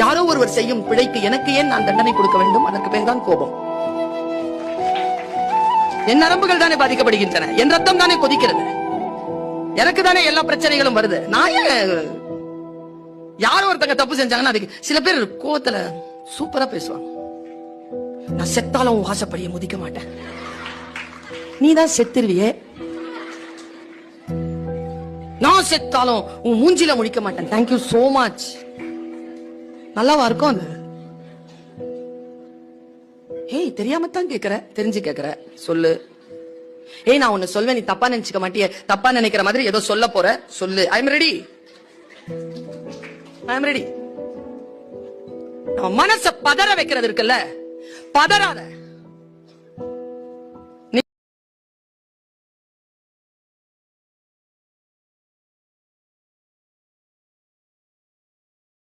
யாரோ ஒருவர் செய்யும் பிழைக்கு எனக்கு ஏன் நான் தண்டனை கொடுக்க வேண்டும்? அதற்கு பேர் தான் கோபம். என் நரம்புகள் தானே பாதிக்கப்படுகின்றன, என் ரத்தம் தானே கொதிக்கிறது, எனக்கு தானே எல்லா பிரச்சனைகளும் வருது. நான் யாரோ ஒருத்தங்க தப்பு செஞ்சாங்கன்னா அதுக்கு சில பேர் கோவத்துல சூப்பரா பேசுவாங்க. நான் செத்தாலும் வாசப்படியை முதிக்க மாட்டேன். நீதான் செத்துருவியே, நான் செத்தாலும் உன் மூஞ்சில முடிக்க மாட்டேன். Thank you so much. நல்லாவா இருக்கும் அது? ஏய், தெரியாமத்தான் கேக்குற, தெரிஞ்சு கேக்குற, சொல்லு. ஏய், நான் ஒண்ணு சொல்வேன், நீ தப்பா நினைச்சுக்க மாட்டியே. தப்பா நினைக்கிற மாதிரி ஏதோ சொல்ல போற, சொல்லு. I am ready, I am ready. மனச பதற வைக்கிறது இருக்குல்ல, பதறாத.